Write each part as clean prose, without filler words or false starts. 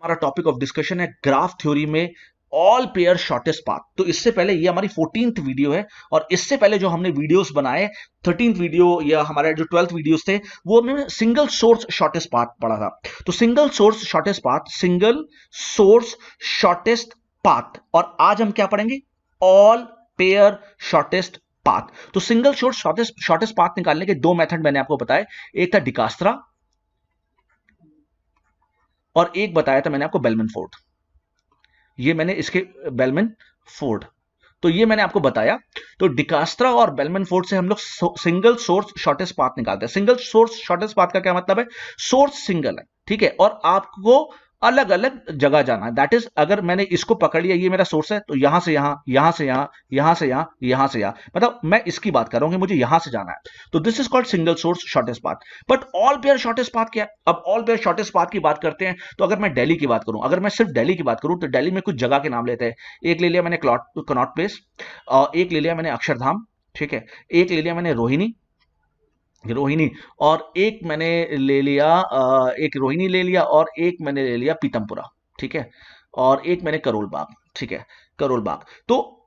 हमारा topic of discussion है graph theory में ऑल पेयर शॉर्टेस्ट पाथ। तो इससे पहले ये हमारी 14th वीडियो है और इससे पहले जो हमने वीडियोस बनाए 13th वीडियो या हमारे जो 12th वीडियोस थे वो हमने सिंगल सोर्स शॉर्टेस्ट पाथ पढ़ा था। तो single source shortest path, single source shortest path, और आज हम क्या पढ़ेंगे? All pair shortest path. तो सिंगल सोर्स शॉर्टेस्ट पाथ निकालने के दो मेथड मैंने आपको बताए, एक था डिकास्त्रा और एक बताया था मैंने आपको बेलमैन फोर्ड। ये मैंने इसके बेलमैन फोर्ड, तो ये मैंने आपको बताया। तो डिकास्त्रा और बेलमैन फोर्ड से हम लोग सिंगल सोर्स शॉर्टेस्ट पाथ निकालते हैं। सिंगल सोर्स शॉर्टेस्ट पाथ का क्या मतलब है? सोर्स सिंगल है, ठीक है, और आपको अलग अलग जगह जाना है। दैट इज, अगर मैंने इसको पकड़ लिया, ये मेरा सोर्स है, तो यहां से यहां, यहां से यहां, यहां से यहां, यहां से यहां, मतलब मैं इसकी बात कर रहा हूं कि मुझे यहां से जाना है। तो this is called single source shortest path. But all pair shortest path क्या है? अब ऑल पेयर शॉर्टेस्ट पाथ की बात करते हैं तो अगर मैं दिल्ली की बात करूं, अगर मैं सिर्फ दिल्ली की बात करूं तो दिल्ली में कुछ जगह के नाम लेते हैं। एक ले लिया मैंने कनॉट प्लेस, एक ले लिया मैंने अक्षरधाम, ठीक है, एक ले लिया मैंने रोहिणी, और एक मैंने ले लिया एक रोहिणी ले लिया, और एक मैंने ले लिया पीतमपुरा, ठीक है, और एक मैंने करोल बाग, ठीक है, करोल बाग। तो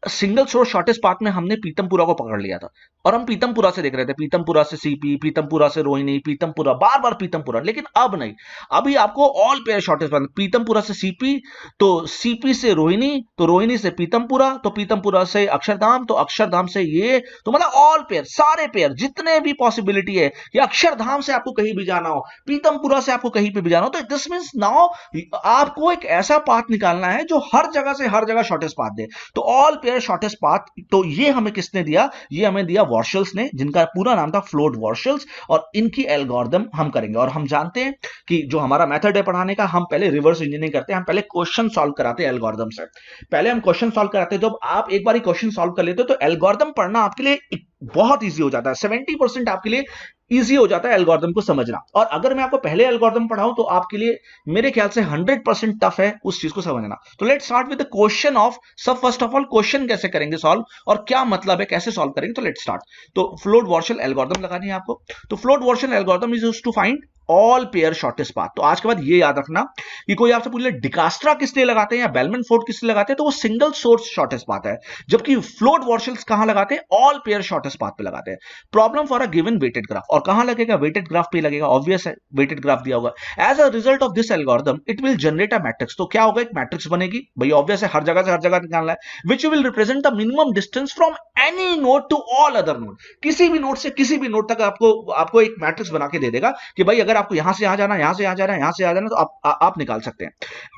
सिंगल सोर्स शॉर्टेस्ट पाथ में हमने पीतमपुरा को पकड़ लिया था और हम पीतमपुरा से देख रहे थे, पीतमपुरा से सीपी, पीतमपुरा से रोहिणी, पीतमपुरा, बार बार पीतमपुरा। लेकिन अब नहीं, अभी आपको all pair shortest path, Pitampura से सीपी, तो सीपी से रोहिणी, तो रोहिणी से पीतमपुरा, तो पीतमपुरा से अक्षरधाम, तो अक्षरधाम से ये, तो मतलब ऑल पेयर, सारे पेयर जितने भी पॉसिबिलिटी है, या अक्षरधाम से आपको कहीं भी जाना हो, पीतमपुरा से आपको कहीं पे भी जाना हो, तो दिस मींस नाउ आपको एक ऐसा पाथ निकालना है जो हर जगह से हर जगह शॉर्टेस्ट पाथ दे। तो ऑल पेयर शॉर्टेस्ट पाथ, तो ये हमें किसने दिया? ये हमें दिया वॉर्शल्स ने, जिनका पूरा नाम था फ्लोड वॉर्शल्स, और इनकी एल्गोरिथम हम करेंगे। और हम जानते हैं कि जो हमारा मेथड है पढ़ाने का, हम पहले रिवर्स इंजीनियरिंग करते हैं, हम पहले क्वेश्चन सॉल्व कराते हैं एल्गोरिथम से। पहले हम क्वेश्चन सॉल्व कराते हैं, जब आप एक बार क्वेश्चन सॉल्व कर लेते हो तो एल्गोरिथम पढ़ना आपके लिए बहुत ईजी हो जाता है। 70% आपके लिए इजी हो जाता है एल्गोरिथम को समझना। और अगर मैं आपको पहले एल्गोरिथम पढ़ाऊं तो आपके लिए मेरे ख्याल से 100% टफ है उस चीज को समझना। तो let's start with the question of सब। फर्स्ट ऑफ ऑल क्वेश्चन कैसे करेंगे सॉल्व, और क्या मतलब है, कैसे सॉल्व करेंगे, तो लेट्स स्टार्ट। तो फ्लोड वॉर्शल एल्गोरिथम लगानी है आपको। तो Floyd Warshall algorithm is used to find all pair shortest path. तो आज के बाद ये याद रखना कि कोई आपसे पूछ ले डिकास्ट्रा किस लिए लगाते हैं या बेलमैन फोर्ड किस लिए लगाते हैं, तो वो सिंगल सोर्स शॉर्टेस्ट पाथ है, जबकि फ्लोड वॉर्शल्स कहां लगाते हैं? ऑल पेयर शॉर्टेस्ट पाथ पे लगाते हैं। Problem for a given weighted graph, और कहां लगेगा? वेटेड ग्राफ पे लगेगा, ऑब्वियस है, वेटेड ग्राफ दिया होगा। As a result of this algorithm it will generate a matrix. तो क्या होगा? एक मैट्रिक्स बनेगी, भाई ऑब्वियस है, हर जगह से हर जगह निकालना है, which will represent the minimum distance from any node to all other node. किसी भी नोड से किसी भी नोड तक आपको एक मैट्रिक्स बना के दे देगा कि भाई अगर आपको यहां से यहां जाना, यहां से यहां जाना, यहां से यहां जाना, तो आप निकाल सकते हैं।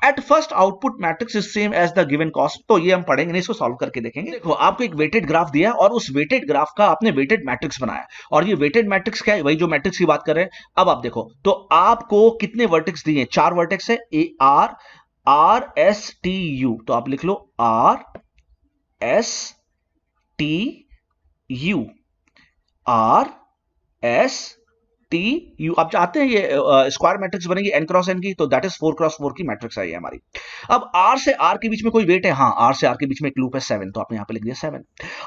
At first output matrix is same as the given cost. तो ये हम पढ़ेंगे, इसको सॉल्व करके देखेंगे। देखो आपको एक वेटेड ग्राफ दिया और उस वेटेड ग्राफ का आपने वेटेड मैट्रिक्स बनाया, और ये वेटेड मैट्रिक्स क्या है? वही जो मैट्रिक्स की बात कर रहे हैं। अब आप देखो, तो आपको कितने वर्टेक्स दिए? 4 वर्टेक्स है, A R R S T U, तो आप लिख लो R S T U, R S T U. आप चाहते हैं ये स्क्वायर मैट्रिक्स बनेगी एन क्रॉस एन की, तो दैट इज 4 क्रॉस 4 की मैट्रिक्स है ये हमारी। अब आर से आर के बीच में कोई वेट है? हाँ, आर से आर के बीच में एक लूप है 7, तो आपने यहां पे लिख दिया 7।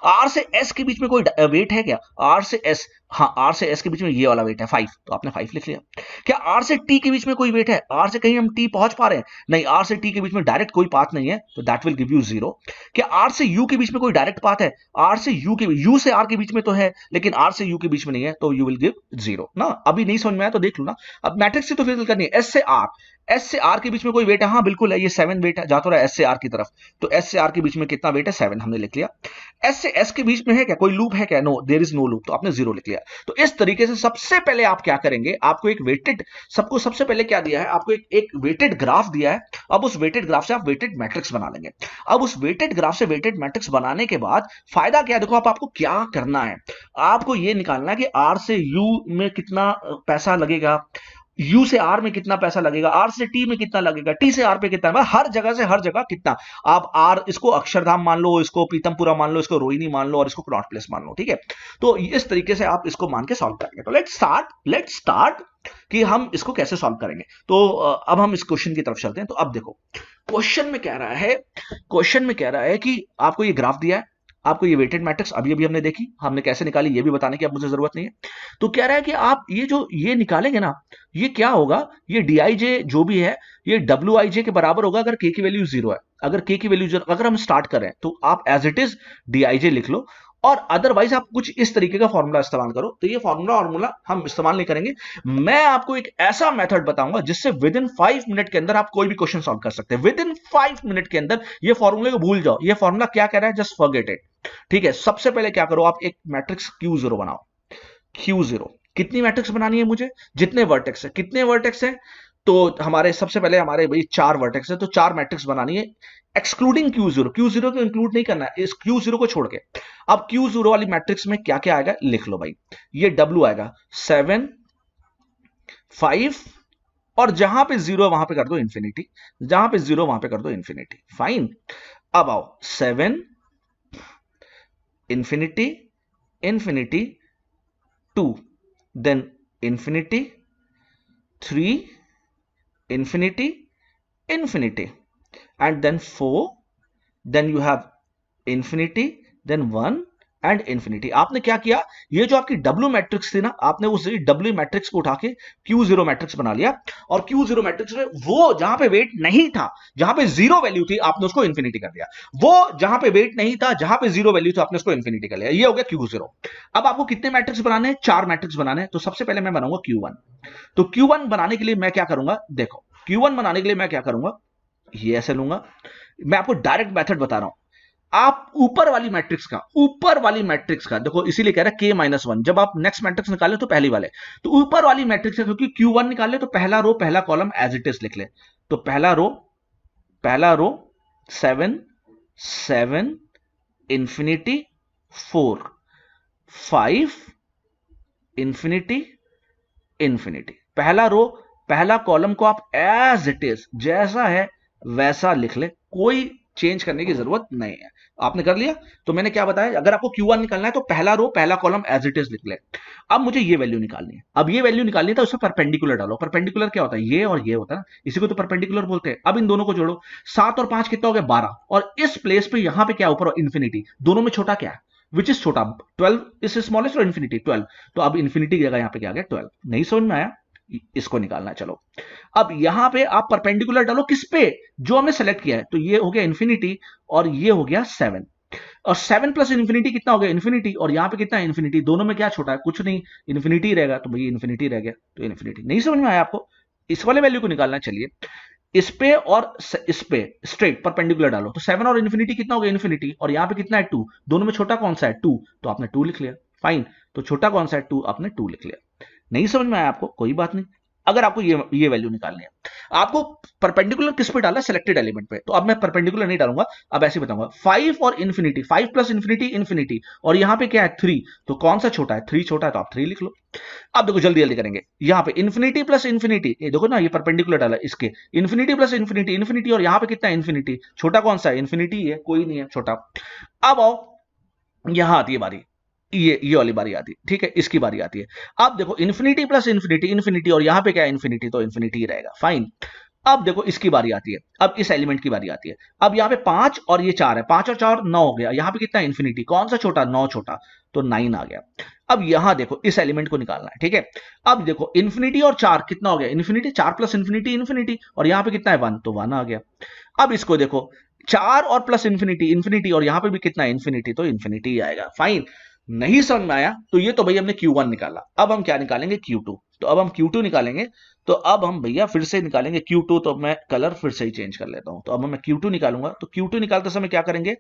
आर से एस के बीच में कोई वेट है क्या? आर से एस, हाँ, आर से एस के बीच में ये वाला वेट है 5, तो आपने 5 लिख लिया। क्या आर से टी के बीच में कोई वेट है? आर से कहीं हम टी पहुंच पा रहे हैं? नहीं, आर से टी के बीच में डायरेक्ट कोई पाथ नहीं है, तो दैट विल गिव यू 0। क्या आर से यू के बीच में कोई डायरेक्ट पाथ है? आर से यू से आर के बीच में तो है, लेकिन आर से यू के बीच में नहीं है, तो यू विल गिव 0 ना। अभी नहीं समझ में आया तो देख लो ना। अब मैट्रिक्स से तो फिल करनी है। एस से आर के बीच में कोई वेट है? हाँ बिल्कुल है, ये 7 वेट है, जाता रहा है एस से आर की तरफ, तो एस से आर के बीच में कितना वेट है? 7, हमने लिख लिया। एस से एस के बीच में है क्या कोई लूप है क्या? No, there is no loop, तो आपने 0 लिख लिया। तो इस तरीके से सबसे पहले आप क्या करेंगे, आपको एक वेटेड, सबको सबसे पहले क्या दिया है? आपको एक वेटेड ग्राफ दिया है। अब उस वेटेड ग्राफ से आप वेटेड मैट्रिक्स बना लेंगे। अब उस वेटेड ग्राफ से वेटेड मैट्रिक्स बनाने के बाद फायदा क्या है? देखो आपको क्या करना है, आपको ये निकालना है कि आर से यू में कितना पैसा लगेगा, यू से आर में कितना पैसा लगेगा, आर से टी में कितना लगेगा, टी से आर पे कितना, हर जगह से हर जगह कितना। आप आर, इसको अक्षरधाम मान लो, इसको पीतमपुरा मान लो, इसको रोहिणी मान लो, और इसको कनॉट प्लेस मान लो, ठीक है। तो इस तरीके से आप इसको मान के सॉल्व करेंगे। तो लेट्स स्टार्ट कि हम इसको कैसे सॉल्व करेंगे। तो अब हम इस क्वेश्चन की तरफ चलते हैं। तो अब देखो क्वेश्चन में कह रहा है कि आपको ये ग्राफ दिया है, आपको ये वेटेड मैट्रिक्स अभी अभी हमने देखी, हमने कैसे निकाली ये भी बताने की अब मुझे जरूरत नहीं है। तो कह रहा है कि आप ये जो ये निकालेंगे ना, ये क्या होगा, ये डी आई जे जो भी है ये डब्ल्यू आई जे के बराबर होगा अगर के की वैल्यू जीरो है। अगर के की वैल्यू जीरो, अगर हम स्टार्ट कर रहे हैं तो आप as it is D I J लिख लो, और अदरवाइज आप कुछ इस तरीके का फॉर्मूला इस्तेमाल करो। तो ये फॉर्मूला हम इस्तेमाल नहीं करेंगे। मैं आपको एक ऐसा मेथड बताऊंगा जिससे विद इन 5 मिनट के अंदर आप कोई भी क्वेश्चन सॉल्व कर सकते हैं। विद इन 5 मिनट के अंदर ये फॉर्मूले को भूल जाओ, ये फॉर्मूला क्या कह रहा है, जस्ट फॉरगेट इट। ठीक है, सबसे पहले क्या करो, आप एक मैट्रिक्स Q0 बनाओ। Q0 कितनी मैट्रिक्स बनानी है मुझे, जितने वर्टेक्स है, कितने वर्टेक्स है, तो हमारे सबसे पहले हमारे भाई 4 वर्टेक्स है, तो 4 मैट्रिक्स बनानी है एक्सक्लूडिंग Q0। Q0 को इंक्लूड नहीं करना है, इस Q0 को छोड़ के। अब Q0 वाली मैट्रिक्स में क्या क्या आएगा लिख लो भाई। ये W आएगा 7 5, और जहां पे 0 वहां पे कर दो इंफिनिटी, जहां पे 0 वहां पे कर दो इंफिनिटी। फाइन। अब आओ 7 infinity infinity 2, then infinity 3 infinity infinity, and then 4, then you have infinity, then 1 and infinity. आपने क्या किया, ये जो आपकी W मैट्रिक्स थी ना, आपने उस W मैट्रिक्स को उठा के Q0 मैट्रिक्स बना लिया, और Q0 मैट्रिक्स में वो जहां पे वेट नहीं था, जहां पे जीरो वैल्यू थी, आपने उसको इंफिनिटी कर दिया। वो जहां पे वेट नहीं था, जहां पे जीरो वैल्यू थी, आपने उसको इंफिनिटी कर लिया। ये हो गया Q0। अब आपको कितने मैट्रिक्स बनाने हैं, 4 मैट्रिक्स बनाने हैं। तो सबसे पहले मैं बनाऊंगा Q1। तो Q1 बनाने के लिए मैं क्या करूंगा, देखो Q1 बनाने के लिए मैं क्या करूंगा, ये ऐसे लूंगा। मैं आपको डायरेक्ट मेथड बता रहा हूं। आप ऊपर वाली मैट्रिक्स का देखो, इसीलिए कह रहा है K-1। जब आप नेक्स्ट मैट्रिक्स निकाले तो पहली वाले, तो ऊपर वाली मैट्रिक्स है, क्योंकि Q1 निकाले तो पहला रो पहला कॉलम एज इट इज लिख ले। तो पहला रो 7 7 इंफिनिटी 4 5 इंफिनिटी इंफिनिटी। पहला रो पहला कॉलम को आप एज इट इज जैसा है वैसा लिख ले, कोई चेंज करने की जरूरत नहीं है। आपने कर लिया। तो मैंने क्या बताया, अगर आपको Q1 निकालना है तो पहला रो पहला कॉलम एज इट इज लिख ले। अब मुझे ये वैल्यू निकालनी है। अब ये वैल्यू निकालनी है तो उसमें परपेंडिकुलर डालो। परपेंडिकुलर क्या होता है, ये और ये होता है ना, इसी को तो परपेंडिकुलर बोलते हैं। अब इन दोनों को जोड़ो, 7 और 5 कितना हो गया, 12, और इस प्लेस पे यहां पे क्या ऊपर इंफिनिटी, दोनों में छोटा क्या है, विच इज छोटा, 12 इज स्मॉलेस्ट और इंफिनिटी 12। तो अब इंफिनिटी की जगह यहां पे क्या आ गया 12। नहीं समझ में आया, इसको निकालना है। चलो अब यहां पे आप परपेंडिकुलर डालो, किस पे, जो हमने सेलेक्ट किया है। तो ये हो गया इंफिनिटी और ये हो गया 7, और 7 प्लस इंफिनिटी कितना हो गया इंफिनिटी, और यहां पे कितना है इंफिनिटी, दोनों में क्या छोटा है, कुछ नहीं, इंफिनिटी रहेगा। तो भाई इंफिनिटी रह गया, तो इंफिनिटी। नहीं समझ में आया आपको, इस वाले वैल्यू को निकालना। चलिए इस पे और इस पे स्ट्रेट परपेंडिकुलर डालो, तो 7 और इंफिनिटी कितना हो गया इंफिनिटी, और यहां पे कितना है 2, दोनों में छोटा कौन सा है 2, तो आपने 2 लिख लिया। फाइन। तो छोटा कौन सा है 2, आपने 2 लिख लिया। नहीं समझ में आया आपको, कोई बात नहीं। अगर आपको ये वैल्यू निकालनी है, आपको परपेंडिकुलर किस पे डालना है, सिलेक्टेड एलिमेंट पे। तो अब मैं परपेंडिकुलर नहीं डालूंगा, अब ऐसे बताऊंगा 5 और इंफिनिटी, 5 प्लस इंफिनिटी इंफिनिटी, और यहां पे क्या है 3, तो कौन सा छोटा है, 3 छोटा है, तो आप 3 लिख लो। अब देखो जल्दी जल्दी करेंगे, यहां पे इंफिनिटी प्लस इंफिनिटी, ये देखो ना, ये परपेंडिकुलर डाला इसके, इंफिनिटी प्लस इंफिनिटी इंफिनिटी, और यहां पे कितना है इंफिनिटी, छोटा कौन सा है इंफिनिटी है, कोई नहीं है छोटा। अब आओ यहां आती है बारी, ये वाली बारी आती है, ठीक है, इसकी बारी आती है। अब देखो इंफिनिटी प्लस इंफिनिटी इंफिनिटी, और यहां पे क्या है इंफिनिटी, तो इंफिनिटी ही रहेगा। फाइन। अब देखो इसकी बारी आती है, अब इस एलिमेंट की बारी आती है। अब यहाँ पे 5 और ये 4 है, 5 और 4 9 हो गया। यहाँ पे कितना है इंफिनिटी, कौन सा छोटा, 9 छोटा, तो 9 आ गया। अब यहां देखो इस एलिमेंट को निकालना है, ठीक है। अब देखो इंफिनिटी और 4 कितना हो गया इंफिनिटी, 4 प्लस इंफिनिटी इंफिनिटी, और यहाँ पे कितना है 1, तो 1 आ गया। अब इसको देखो 4 और प्लस इंफिनिटी इंफिनिटी, और यहां पे भी कितना है इंफिनिटी, तो इंफिनिटी आएगा। फाइन। नहीं समझ में आया, तो ये तो भैया हमने Q1 निकाला। अब हम क्या निकालेंगे Q2। तो अब हम Q2 निकालेंगे। तो अब हम भैया फिर से निकालेंगे Q2। तो मैं कलर फिर से ही चेंज कर लेता हूं। तो अब मैं Q2 निकालूंगा। तो Q2 निकालते समय क्या करेंगे,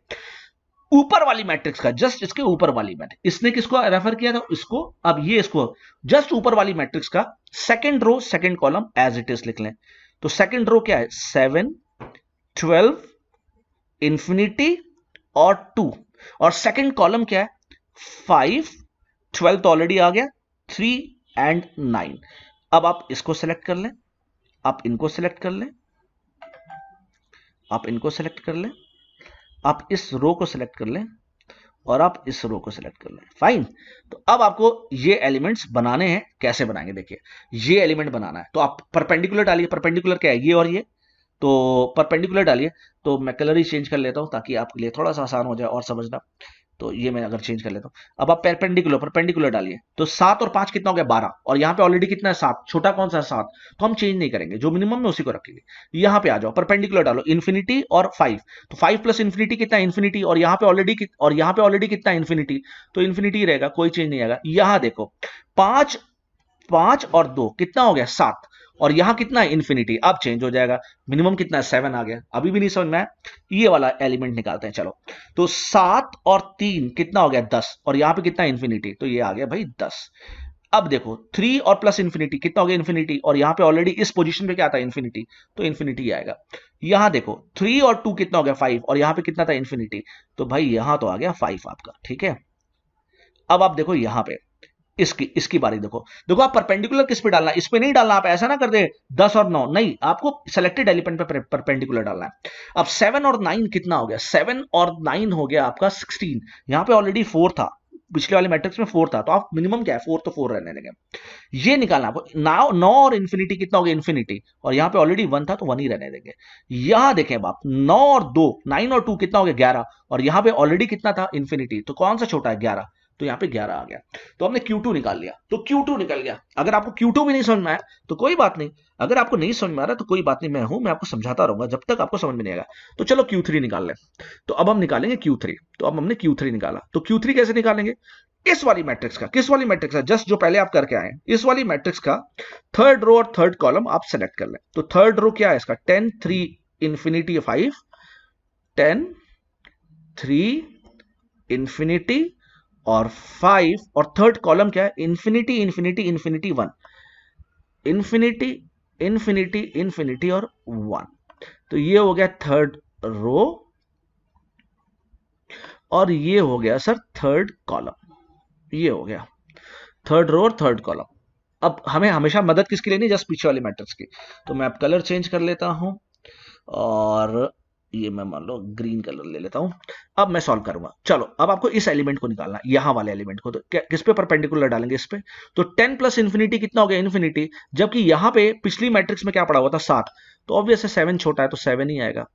ऊपर वाली मैट्रिक्स का, जस्ट इसके ऊपर वाली मैट्रिक्स, इसने किसको रेफर किया था, इसको। अब ये इसको जस्ट ऊपर वाली मैट्रिक्स का second row second column as it is लिख लें। तो सेकंड रो क्या है 7 12 इंफिनिटी और 2, और सेकंड कॉलम क्या है 5 12 तो ऑलरेडी आ गया, 3 एंड 9। अब आप इसको सेलेक्ट कर लें, आप इनको सेलेक्ट कर लें, आप इनको सेलेक्ट कर लें, आप इस रो को सेलेक्ट कर लें, और आप इस रो को सेलेक्ट कर लें। फाइन। तो अब आपको ये एलिमेंट्स बनाने हैं। कैसे बनाएंगे, देखिए ये एलिमेंट बनाना है तो आप परपेंडिकुलर डालिए। परपेंडिकुलर क्या है, ये और ये, तो परपेंडिकुलर डालिए। तो मैं कलर ही चेंज कर लेता हूं ताकि आपके लिए थोड़ा सा आसान हो जाए और समझना। तो ये मैं अगर चेंज कर लेता हूं, अब आप परपेंडिकुलर परपेंडिकुलर डालिए, तो 7 और 5 कितना हो गया 12, और यहाँ पे ऑलरेडी कितना है 7, छोटा कौन सा है 7, तो हम चेंज नहीं करेंगे, जो मिनिमम है उसी को रखेंगे। यहाँ पे आ जाओ, परपेंडिकुलर डालो, इन्फिनिटी और 5, तो 5 प्लस इन्फिनिटी कितना इन्फिनिटी, और यहाँ पे ऑलरेडी कितना इन्फिनिटी, तो इन्फिनिटी रहेगा, कोई चेंज नहीं आएगा। यहाँ देखो 5, 5 और 2 कितना हो गया 7, और यहां कितना है इन्फिनिटी, अब चेंज हो जाएगा, मिनिमम कितना है 7 आ गया, अभी भी नहीं समझ में आया, ये वाला एलिमेंट निकालते हैं चलो। तो 7 और 3 कितना हो गया 10, और यहां पे कितना इन्फिनिटी, तो ये आ गया भाई 10। अब देखो 3 और प्लस इन्फिनिटी कितना हो गया इन्फिनिटी, और यहां पे ऑलरेडी इस पोजीशन पे क्या था इन्फिनिटी, तो इन्फिनिटी आएगा। यहां देखो 3 और 2 कितना हो गया 5, और यहां पे कितना था इन्फिनिटी, तो भाई यहां तो आ गया 5 आपका, ठीक है। अब आप देखो यहां पे इसकी इसकी बारी देखो, देखो आप परपेंडिकुलर किस पे डालना है, इस पे नहीं डालना, आप ऐसा ना कर दे 10 और 9, नहीं, आपको सिलेक्टेड एलिमेंट पे परपेंडिकुलर डालना है। अब 7 और 9 कितना हो गया, 7 और 9 हो गया आपका 16, यहां पे ऑलरेडी 4 था, पिछले वाले मैट्रिक्स में 4 था, तो आप मिनिमम क्या है 4, तो 4 रहने देंगे। ये निकालना आपको, 9 और इन्फिनिटी कितना हो गया इन्फिनिटी, और यहां पे ऑलरेडी 1 था, तो 1 ही रहने देंगे। यहां देखें अब आप 9 और 2, 9 और 2 कितना हो गया 11, और यहां पे ऑलरेडी कितना था इन्फिनिटी, तो कौन सा छोटा है 11, तो यहाँ पे 11 आ गया, तो हमने Q2 निकाल लिया, तो Q2 निकल गया। अगर आपको Q2 भी नहीं समझ में आया तो कोई बात नहीं, अगर आपको नहीं समझ में आ रहा तो कोई बात नहीं, मैं हूं, मैं आपको समझाता रहूंगा जब तक आपको समझ में नहीं आएगा। तो चलो Q3 निकाल लें, तो अब हम निकालेंगे Q3, तो अब हमने Q3 निकाला, तो Q3 कैसे निकालेंगे, इस वाली मैट्रिक्स का, किस वाली मैट्रिक्स का, जस्ट जो पहले आप करके आए इस वाली मैट्रिक्स का थर्ड रो और थर्ड कॉलम आप सेलेक्ट कर लें। तो थर्ड रो क्या है इसका, 10 3 इन्फिनिटी 5, 10 3 इन्फिनिटी और 5, और थर्ड कॉलम क्या है infinity infinity infinity 1, infinity infinity infinity और 1। तो ये हो गया थर्ड रो, और ये हो गया सर थर्ड कॉलम, ये हो गया थर्ड रो और थर्ड कॉलम। अब हमें हमेशा मदद किसकी लेनी, जस्ट पीछे वाली मैट्रिक्स की, तो मैं अब कलर चेंज कर लेता हूं, और ये मैं मान लो ग्रीन कलर ले लेता हूं। अब मैं सॉल्व करूंगा, चलो अब आपको इस एलिमेंट को निकालना है, यहां वाले एलिमेंट को, तो किस पे परपेंडिकुलर डालेंगे, इस पे। तो 10 प्लस इन्फिनिटी कितना हो गया इन्फिनिटी, जबकि यहां पे पिछली मैट्रिक्स में क्या पड़ा हुआ था 7, तो ऑब्वियस है 7 छोटा है, तो 7 ही आएगा।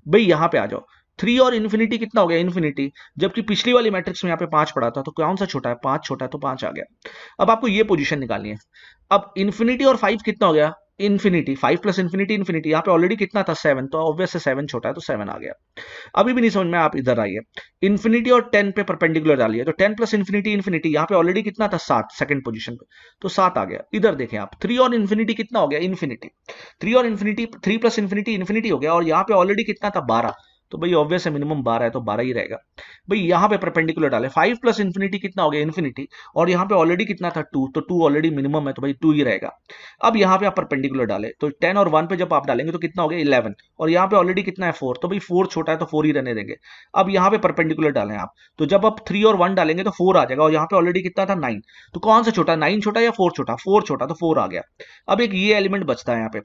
भाई यहां पे आ जाओ, 3 और इन्फिनिटी कितना हो गया इन्फिनिटी, जबकि पिछली वाली मैट्रिक्स में यहाँ पे 5 पड़ा था, तो कौन सा छोटा है 5 छोटा है, तो 5 आ गया। अब आपको ये पोजीशन निकालनी है। अब इन्फिनिटी और 5 कितना हो गया इन्फिनिटी, 5 प्लस इन्फिनिटी इन्फिनिटी, यहाँ पे ऑलरेडी कितना था 7, तो ऑब्वियस है 7 छोटा है, तो 7 आ गया। अभी भी नहीं समझ में, आप इधर आइए, इन्फिनिटी और 10 पे परपेंडिकुलर डालिए, तो 10 प्लस इन्फिनिटी इन्फिनिटी, यहाँ पे ऑलरेडी कितना था 7 सेकंड पोजीशन पे, तो 7 आ गया। इधर देखें आप 3 और इन्फिनिटी कितना हो गया इन्फिनिटी, 3 और इन्फिनिटी 3 प्लस इन्फिनिटी इन्फिनिटी हो गया, और यहाँ पे ऑलरेडी कितना था 12, तो भाई ऑब्वियस है मिनिमम 12 है, तो 12 ही रहेगा। भाई यहाँ पे परपेंडिकुलर डाले, 5 प्लस इन्फिनिटी कितना हो गया इन्फिनिटी, और यहाँ पे ऑलरेडी कितना था 2, तो 2 ऑलरेडी मिनिमम है, तो भाई 2 ही रहेगा। अब यहाँ पे आप परपेंडिकुलर डाले, तो 10 और 1 पे जब आप डालेंगे तो कितना हो गया 11, और यहाँ पे ऑलरेडी कितना है 4, तो भाई 4 छोटा है, तो 4 ही रहने देंगे। अब यहाँ पे परपेंडिकुलर डालें आप, तो जब आप 3 और 1 डालेंगे तो 4 आ जाएगा, और यहाँ पे ऑलरेडी कितना था 9, तो कौन सा छोटा, 9 छोटा या 4 छोटा, 4 छोटा, तो 4 आ गया। अब एक ये एलिमेंट बचता है यहाँ पे,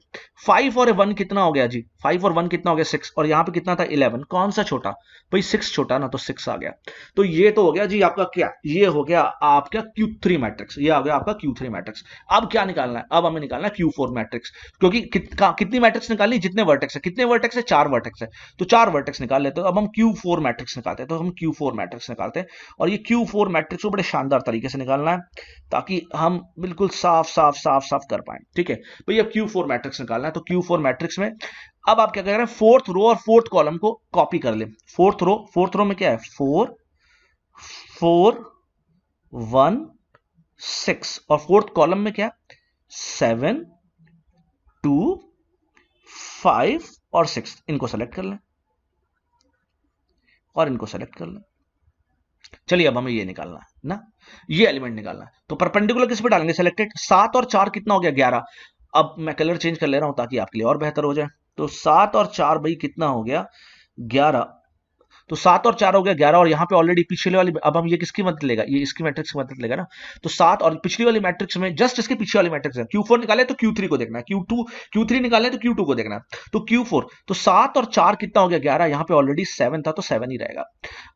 5 और 1 कितना हो गया जी, 5 और 1 कितना हो गया 6, और यहाँ पे कितना था 11, कौन सा छोटा, भाई 6 छोटा ना, तो 6 आ गया। तो ये तो हो गया जी आपका क्या, ये हो गया आपका Q3 मैट्रिक्स, ये आ गया आपका Q3 मैट्रिक्स। अब क्या निकालना है, अब हमें निकालना है Q4 मैट्रिक्स, क्योंकि कितनी मैट्रिक्स निकालनी, जितने वर्टेक्स है, कितने वर्टेक्स है 4 वर्टेक्स है, तो 4 वर्टेक्स निकाल लेते हैं। अब हम Q4 मैट्रिक्स निकालते हैं, तो हम Q4 मैट्रिक्स निकालते हैं, और ये Q4 मैट्रिक्स को बड़े शानदार तरीके से निकालना है, ताकि हम बिल्कुल साफ साफ साफ साफ कर पाए, ठीक है। भाई अब Q4 मैट्रिक्स निकालना है, तो Q4 मैट्रिक्स में अब आप क्या कर रहे हैं, फोर्थ रो और फोर्थ कॉलम को कॉपी कर लें। फोर्थ रो में क्या है 4 4 1 6, और फोर्थ कॉलम में क्या 7 2 5 और 6, इनको सेलेक्ट कर लें, और इनको सेलेक्ट कर लें। चलिए अब हमें ये निकालना है ना, ये एलिमेंट निकालना है, तो परपेंडिकुलर किस पे डालेंगे सिलेक्टेड, 7 और 4 कितना हो गया 11। अब मैं कलर चेंज कर ले रहा हूं ताकि आपके लिए और बेहतर हो जाए, तो 7 और 4 भाई कितना हो गया 11, तो 7 और 4 हो गया 11, और यहाँ पे ऑलरेडी पिछले वाली, अब हम ये किसकी मदद लेगा, ये इसकी मैट्रिक्स की मदद लेगा ना, तो 7 और पिछली वाली मैट्रिक्स में जस्ट इसके पीछे वाली मैट्रिक्स है, Q4 निकाले तो Q3 को देखना है, Q3 निकाले तो Q2 को देखना है, तो Q4, तो 7 और 4 कितना हो गया 11, यहाँ पे ऑलरेडी 7 था, तो 7 ही रहेगा।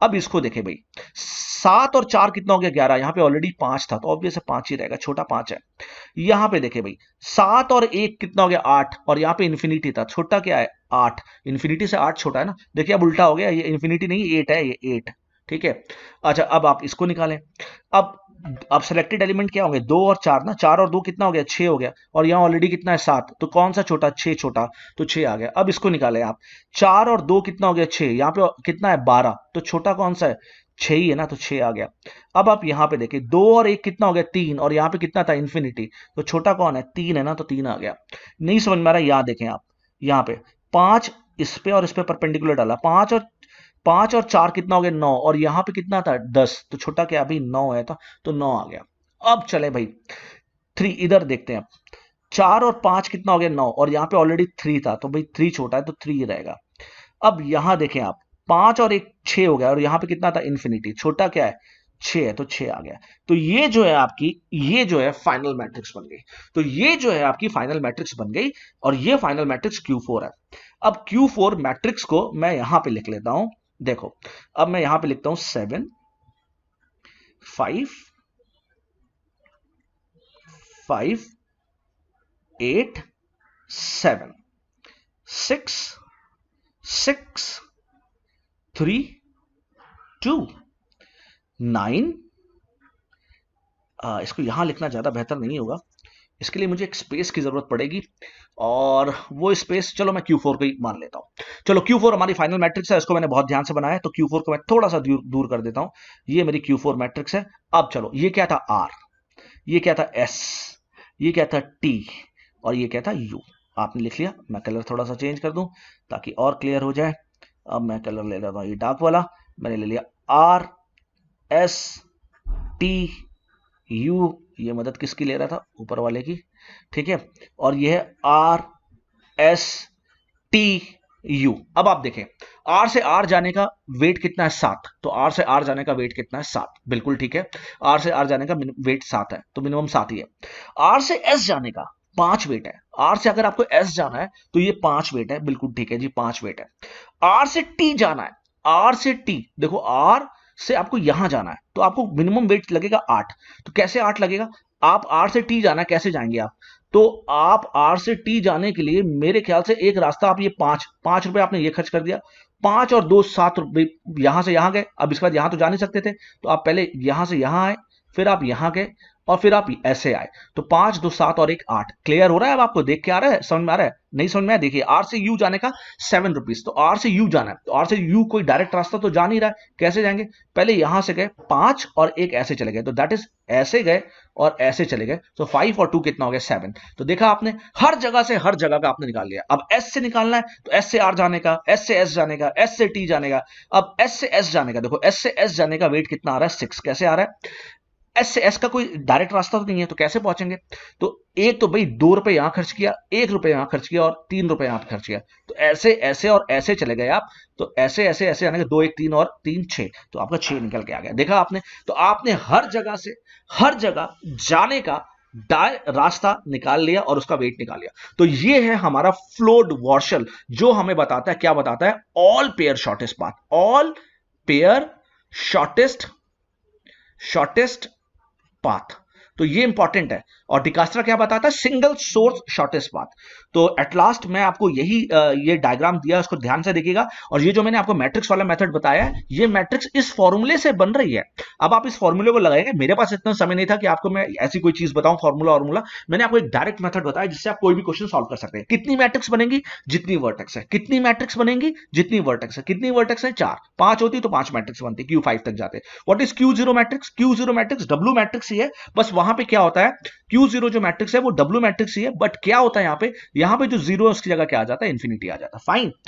अब इसको देखे भाई, 7 और 4 कितना हो गया 11, यहाँ पे ऑलरेडी 5 था, तो ऑब्वियस है 5 ही रहेगा, छोटा 5 है। यहाँ पे देखे भाई 7 और 1 कितना हो गया 8, और यहाँ पे इन्फिनिटी था, छोटा क्या है 8, इन्फिनिटी से 8 छोटा है ना, देखिए अब उल्टा हो गया, ये इन्फिनिटी नहीं 8 है, ये 8, ठीक है। अच्छा, अब आप इसको निकालें। अब सेलेक्टेड एलिमेंट क्या होंगे, 2 और 4 ना, 4 और 2 कितना हो गया, 6 हो गया, और यहाँ ऑलरेडी कितना है 7, तो कौन सा छोटा, 6 छोटा, तो 6 आ गया। अब इसको निकालें आप, 4 और 2 कितना हो गया 6, यहाँ पे कितना है 12, तो छोटा कौन सा है, 6 ही है ना, तो 6 आ गया। अब आप यहाँ पे देखिए 2 और 1 कितना हो गया 3, और यहाँ पे कितना था इन्फिनिटी, तो छोटा कौन है, 3 है ना, तो 3 आ गया। नहीं समझ में आ रहा, यहाँ देखें आप, यहाँ पे 5 इस पे और इस पे परपेंडिकुलर डाला, 5 और 4 कितना हो गया 9, और यहां पे कितना था 10, तो छोटा क्या अभी 9 है था, तो 9 आ गया। अब चले भाई 3 इधर देखते हैं, 4 और 5 कितना हो गया 9, और यहाँ पे ऑलरेडी 3 था, तो भाई 3 छोटा है तो 3 ही रहेगा। अब यहां देखें आप, 5 और 1 6 हो गया, और यहाँ पे कितना था इन्फिनिटी, छोटा क्या है 6 है, तो 6 आ गया। तो ये जो है आपकी, ये जो है फाइनल मैट्रिक्स बन गई। तो ये जो है आपकी फाइनल मैट्रिक्स बन गई, और ये फाइनल मैट्रिक्स Q4 है। अब Q4 मैट्रिक्स को मैं यहां पे लिख लेता हूं, देखो अब मैं यहां पे लिखता हूं 7 5 5 8 7 6 6 3 2 9। इसको यहां लिखना ज्यादा बेहतर नहीं होगा, इसके लिए मुझे एक स्पेस की जरूरत पड़ेगी, और वो स्पेस चलो मैं Q4 को ही मान लेता हूं। चलो Q4 हमारी फाइनल मैट्रिक्स है, इसको मैंने बहुत ध्यान से बनाया है, तो Q4 को मैं थोड़ा सा दूर कर देता हूं। ये मेरी Q4 मैट्रिक्स है। अब चलो, ये क्या था R, ये क्या था S, ये क्या था T, और ये क्या था U। आपने लिख लिया, मैं कलर थोड़ा सा चेंज कर दूं ताकि और क्लियर हो जाए। अब मैं कलर ले लेता हूं ये डार्क वाला, मैंने ले लिया R S T U, ये मदद किसकी ले रहा था, ऊपर वाले की, ठीक है। और ये है R S T U। अब आप देखें, R से R जाने का वेट कितना है 7, तो R से R जाने का वेट कितना है 7, बिल्कुल ठीक है। R से R जाने का वेट 7 है, तो मिनिमम 7 ही है। R से S जाने का 5 वेट है, R से अगर आपको S जाना है तो ये 5 वेट है, बिल्कुल ठीक है जी, 5 वेट है। R से T जाना है, R से T देखो, R से आपको यहां जाना है तो आपको मिनिमम वेट लगेगा 8, तो कैसे 8 लगेगा, आप R से T जाना है, कैसे जाएंगे आप, तो आप R से T जाने के लिए मेरे ख्याल से एक रास्ता, आप ये 5 रुपए आपने ये खर्च कर दिया, 5 और 2 7 रुपए, यहां से यहां गए, अब इसके बाद यहां तो जा नहीं सकते थे, तो आप पहले यहां से यहां आए, फिर आप यहां गए, और फिर आप ऐसे आए, तो 5 2 7 और 1 8। क्लियर हो रहा है, अब आपको देख के आ रहा है, समझ में आ रहा है, नहीं समझ में आया, देखिए R से U जाने का 7 रुपीज, तो R से U जाना है, तो R से U कोई डायरेक्ट रास्ता तो जा नहीं रहा है, कैसे जाएंगे, पहले यहां से गए 5 और 1 ऐसे चले गए, तो दैट इज ऐसे गए और ऐसे चले गए, तो 5 और 2 कितना हो गया 7। तो देखा आपने, हर जगह से हर जगह का आपने निकाल लिया। अब S से निकालना है, तो S से R जाने का, S से S जाने का, S से T जाने का। अब S से S जाने का, देखो S से S जाने का वेट कितना आ रहा है 6, कैसे आ रहा है, एस से एस का कोई डायरेक्ट रास्ता तो नहीं है, तो कैसे पहुंचेंगे, तो एक तो भाई 2 रुपए यहां खर्च किया, 1 रुपए यहां खर्च किया, और 3 रुपए यहां खर्च किया, तो ऐसे ऐसे और ऐसे चले गए आप, तो ऐसे ऐसे ऐसे आने के 2 1 3 और 3 6, तो आपका 6 निकल के आ गया। देखा आपने, तो आपने हर जगह से हर जगह जाने का रास्ता निकाल लिया और उसका वेट निकाल लिया। तो ये है हमारा फ्लोड वॉर्शल, जो हमें बताता है, क्या बताता है, all pair shortest path, all pair shortest path, तो ये इंपॉर्टेंट है। और डिकास्ट्रा क्या बताता है, सिंगल सोर्स शॉर्टेस्ट पाथ। तो एट लास्ट मैं आपको यही ये डायग्राम दिया, उसको ध्यान से देखिएगा। और ये जो मैंने आपको मैट्रिक्स वाला मेथड बताया है, ये मैट्रिक्स इस फॉर्मूले से बन रही है। अब आप इस फॉर्मूले को लगाएंगे, मेरे पास इतना समय नहीं था कि आपको मैं ऐसी कोई चीज बताऊं फॉर्मूला, मैंने आपको एक डायरेक्ट मेथड बताया जिससे आप कोई भी क्वेश्चन सॉल्व कर सकते हैं। कितनी मैट्रिक्स बनेगी, जितनी वर्टेक्स है, कितनी मैट्रिक्स बनेगी, जितनी वर्टेक्स है, कितनी वर्टेक्स है 4, 5 होती तो 5 मैट्रिक्स बनती, Q5 तक जाते। What is Q0 matrix, Q0 matrix W matrix ही है, बस वहां पे क्या होता है, Q0 जो मैट्रिक्स है वो W मैट्रिक्स ही है, बट क्या होता है यहाँ पे जो जीरो है उसकी जगह क्या आ जाता है, इंफिनिटी आ जाता है। फाइन।